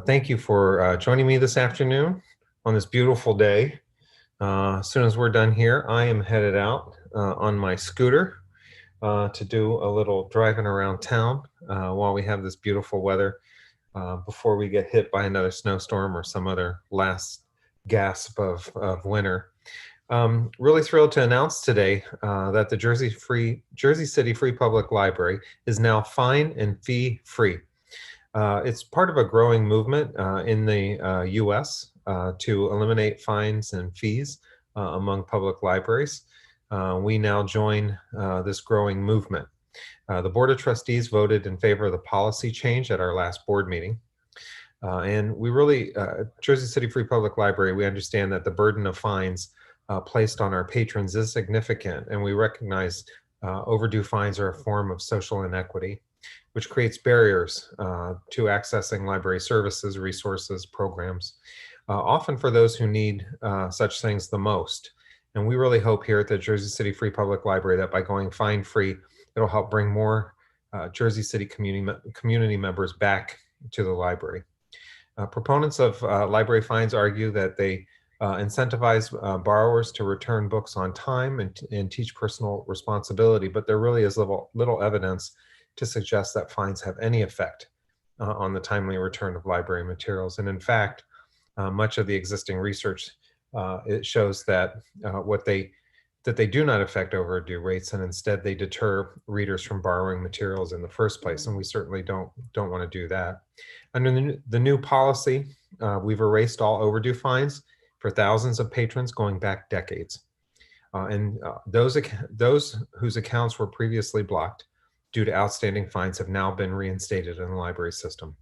Thank you for joining me this afternoon on this beautiful day. As soon as we're done here, I am headed out on my scooter to do a little driving around town while we have this beautiful weather before we get hit by another snowstorm or some other last gasp of winter. Really thrilled to announce today that the Jersey City Free Public Library is now fine and fee free. It's part of a growing movement in the US to eliminate fines and fees among public libraries. We now join this growing movement. The Board of Trustees voted in favor of the policy change at our last board meeting. And we really, Jersey City Free Public Library, we understand that the burden of fines placed on our patrons is significant, and we recognize overdue fines are a form of social inequity, which creates barriers to accessing library services, resources, programs, often for those who need such things the most. And we really hope here at the Jersey City Free Public Library that by going fine-free, it'll help bring more Jersey City community members back to the library. Proponents of library fines argue that they incentivize borrowers to return books on time and teach personal responsibility, but there really is little evidence to suggest that fines have any effect on the timely return of library materials. And in fact, much of the existing research it shows that they do not affect overdue rates, and instead they deter readers from borrowing materials in the first place. And we certainly don't want to do that. Under the new policy, we've erased all overdue fines for thousands of patrons going back decades. Those whose accounts were previously blocked due to outstanding fines have now been reinstated in the library system.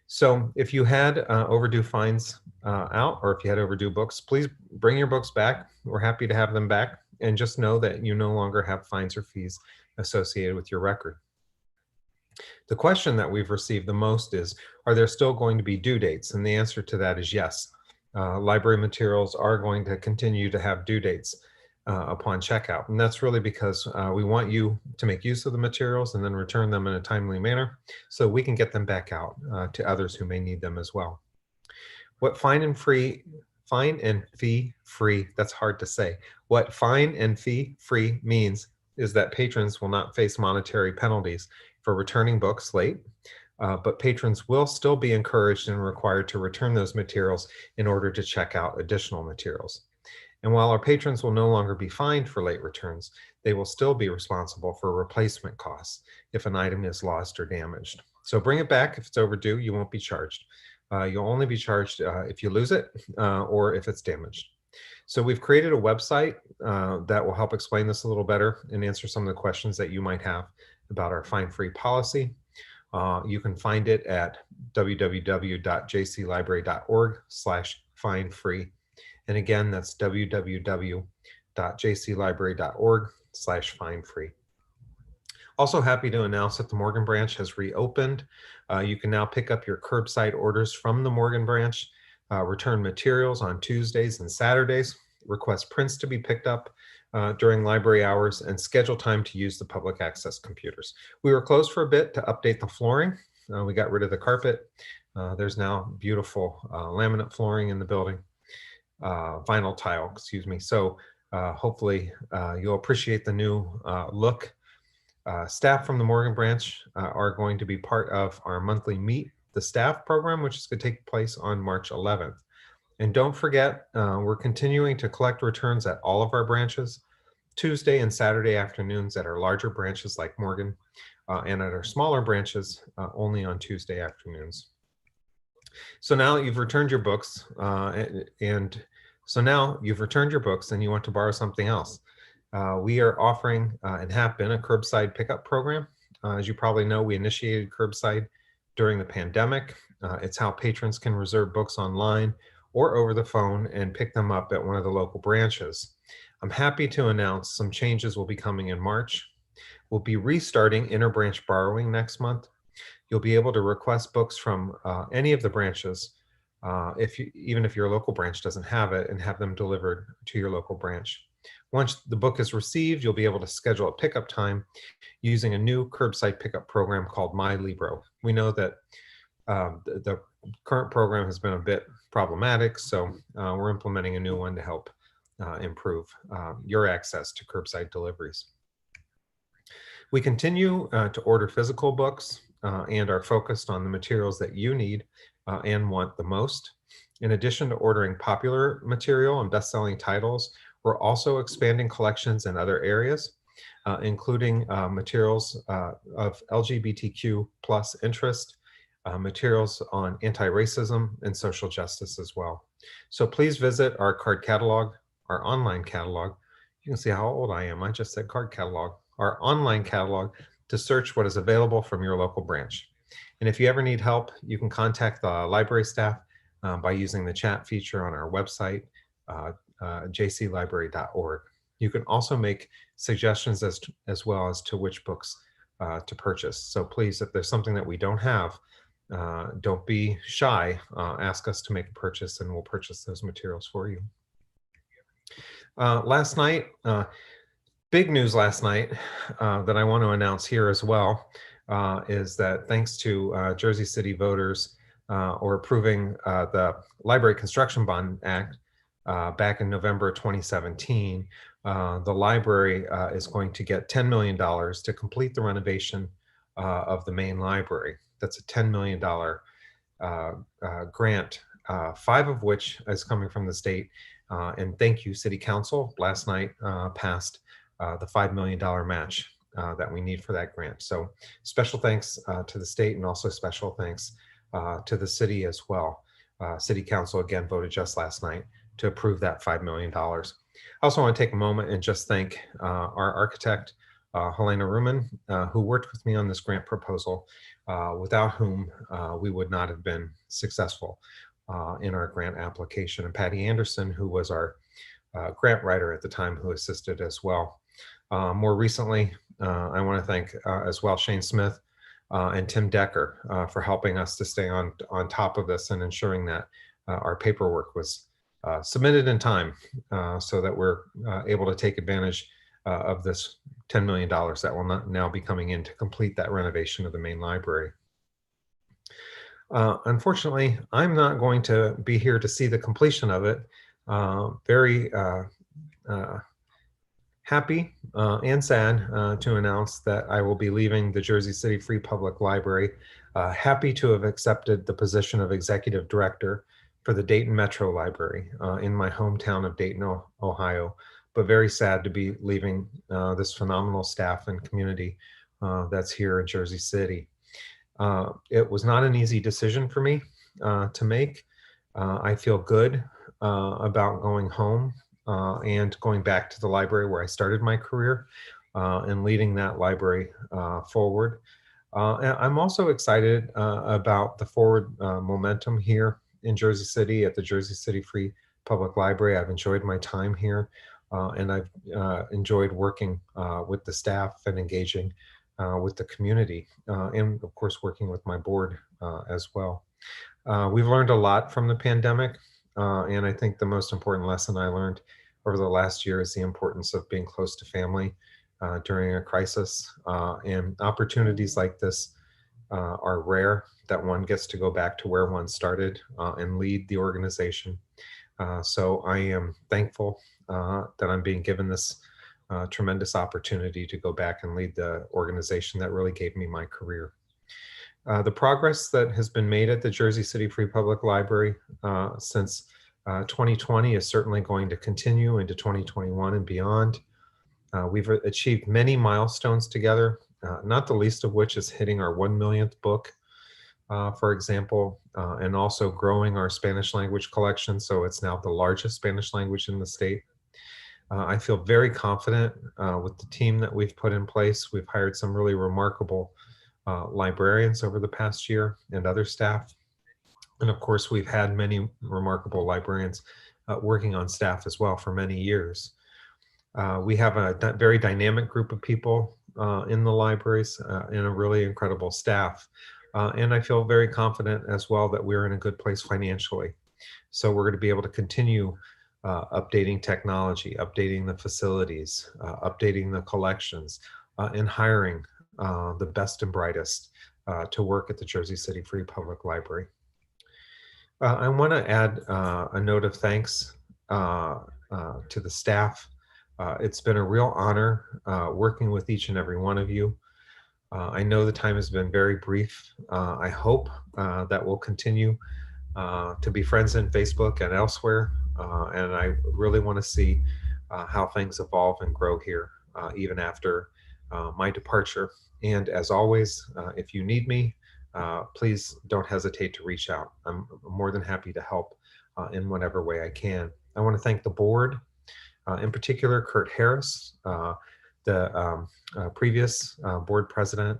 So if you had overdue fines out, or if you had overdue books, please bring your books back. We're happy to have them back. And just know that you no longer have fines or fees associated with your record. The question that we've received the most is, are there still going to be due dates? And the answer to that is yes. Library materials are going to continue to have due dates upon checkout. And that's really because we want you to make use of the materials and then return them in a timely manner so we can get them back out to others who may need them as well. What fine and fee free, that's hard to say. What fine and fee free means is that patrons will not face monetary penalties for returning books late, but patrons will still be encouraged and required to return those materials in order to check out additional materials. And while our patrons will no longer be fined for late returns, they will still be responsible for replacement costs if an item is lost or damaged. So bring it back if it's overdue, you won't be charged. You'll only be charged if you lose it or if it's damaged. So we've created a website that will help explain this a little better and answer some of the questions that you might have about our fine-free policy. You can find it at www.jclibrary.org/fine-free. And again, that's www.jclibrary.org/fine-free. Also happy to announce that the Morgan branch has reopened. You can now pick up your curbside orders from the Morgan branch, return materials on Tuesdays and Saturdays, request prints to be picked up during library hours, and schedule time to use the public access computers. We were closed for a bit to update the flooring. We got rid of the carpet. There's now beautiful laminate flooring in the building, vinyl tile, excuse me. So hopefully you'll appreciate the new look. Staff from the Morgan branch are going to be part of our monthly Meet the Staff program, which is going to take place on March 11th. And don't forget, we're continuing to collect returns at all of our branches, Tuesday and Saturday afternoons at our larger branches like Morgan, and at our smaller branches only on Tuesday afternoons. So now you've returned your books, and you want to borrow something else. We are offering and have been a curbside pickup program. As you probably know, we initiated curbside during the pandemic. It's how patrons can reserve books online or over the phone and pick them up at one of the local branches. I'm happy to announce some changes will be coming in March. We'll be restarting interbranch borrowing next month. You'll be able to request books from any of the branches, even if your local branch doesn't have it, and have them delivered to your local branch. Once the book is received, you'll be able to schedule a pickup time using a new curbside pickup program called myLIBRO. We know that the current program has been a bit problematic, so we're implementing a new one to help improve your access to curbside deliveries. We continue to order physical books and are focused on the materials that you need and want the most. In addition to ordering popular material and best-selling titles, we're also expanding collections in other areas, including materials of LGBTQ plus interest, materials on anti-racism and social justice as well. So please visit our card catalog, our online catalog. You can see how old I am. I just said card catalog. Our online catalog to search what is available from your local branch. And if you ever need help, you can contact the library staff by using the chat feature on our website, jclibrary.org. You can also make suggestions as well as to which books to purchase. So please, if there's something that we don't have, don't be shy. Ask us to make a purchase and we'll purchase those materials for you. Last night, big news last night that I want to announce here as well is that thanks to Jersey City voters or approving the Library Construction Bond Act back in November 2017, the library is going to get $10 million to complete the renovation of the main library. That's a $10 million grant, 5 of which is coming from the state. And thank you, City Council. Last night passed the $5 million match that we need for that grant. So special thanks to the state and also special thanks to the city as well. City Council again voted just last night to approve that $5 million. I also want to take a moment and just thank our architect, Helena Ruman, who worked with me on this grant proposal, without whom we would not have been successful in our grant application, and Patty Anderson, who was our grant writer at the time, who assisted as well. More recently, I want to thank as well Shane Smith and Tim Decker for helping us to stay on top of this and ensuring that our paperwork was submitted in time so that we're able to take advantage of this $10 million that will now be coming in to complete that renovation of the main library. Unfortunately, I'm not going to be here to see the completion of it. Very happy and sad to announce that I will be leaving the Jersey City Free Public Library. Happy to have accepted the position of executive director for the Dayton Metro Library in my hometown of Dayton, Ohio, but very sad to be leaving this phenomenal staff and community that's here in Jersey City. It was not an easy decision for me to make. I feel good about going home and going back to the library where I started my career and leading that library forward. I'm also excited about the forward momentum here in Jersey City at the Jersey City Free Public Library. I've enjoyed my time here and I've enjoyed working with the staff and engaging with the community and of course working with my board as well. We've learned a lot from the pandemic. And I think the most important lesson I learned over the last year is the importance of being close to family during a crisis. And opportunities like this are rare, that one gets to go back to where one started and lead the organization. So I am thankful that I'm being given this tremendous opportunity to go back and lead the organization that really gave me my career. The progress that has been made at the Jersey City Free Public Library since 2020 is certainly going to continue into 2021 and beyond. We've achieved many milestones together, not the least of which is hitting our 1 millionth book, for example, and also growing our Spanish language collection, so it's now the largest Spanish language in the state. I feel very confident with the team that we've put in place. We've hired some really remarkable librarians over the past year and other staff. And of course, we've had many remarkable librarians working on staff as well for many years. We have a very dynamic group of people in the libraries and a really incredible staff. And I feel very confident as well that we're in a good place financially. So we're going to be able to continue updating technology, updating the facilities, updating the collections, and hiring the best and brightest to work at the Jersey City Free Public Library. I want to add a note of thanks to the staff. It's been a real honor working with each and every one of you. I know the time has been very brief. I hope that we'll continue to be friends in Facebook and elsewhere. And I really want to see how things evolve and grow here, even after my departure. And as always, if you need me, please don't hesitate to reach out. I'm more than happy to help in whatever way I can. I want to thank the board, in particular, Kurt Harris, the previous board president,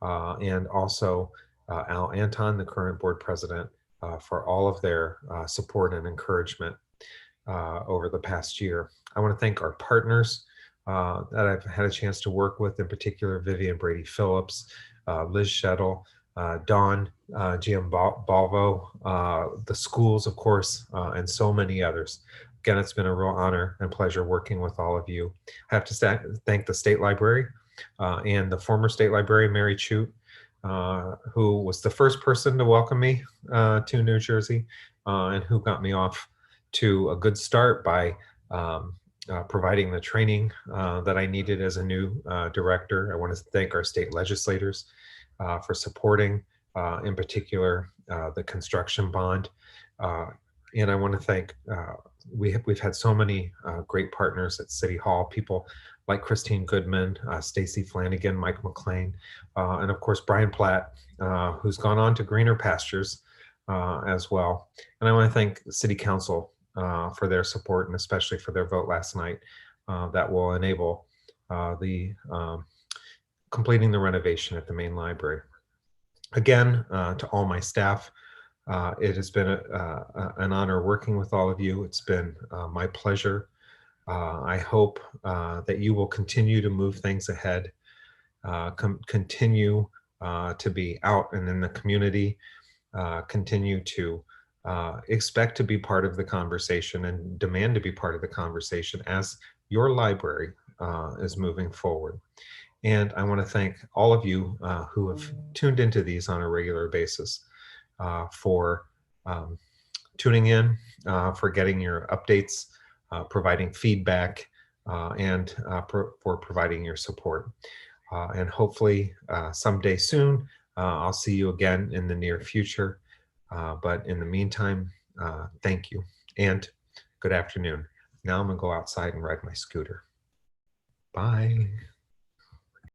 and also Al Anton, the current board president, for all of their support and encouragement over the past year. I want to thank our partners that I've had a chance to work with, in particular, Vivian Brady Phillips, Liz Shettle, Dawn Giambalvo, the schools, of course, and so many others. Again, it's been a real honor and pleasure working with all of you. I have to thank the State Library and the former State Librarian, Mary Chute, who was the first person to welcome me to New Jersey and who got me off to a good start by providing the training that I needed as a new director. I want to thank our state legislators for supporting, in particular, the construction bond. And I want to thank, we've had so many great partners at City Hall, people like Christine Goodman, Stacy Flanagan, Mike McLean, and of course, Brian Platt, who's gone on to greener pastures as well. And I want to thank the City Council for their support and especially for their vote last night that will enable the completing the renovation at the main library. Again, to all my staff, it has been an honor working with all of you. It's been my pleasure. I hope that you will continue to move things ahead, continue to be out and in the community, continue to expect to be part of the conversation and demand to be part of the conversation as your library is moving forward. And I want to thank all of you who have tuned into these on a regular basis for tuning in, for getting your updates, providing feedback, and for providing your support. And hopefully someday soon, I'll see you again in the near future. But in the meantime, thank you and good afternoon. Now I'm gonna go outside and ride my scooter. Bye.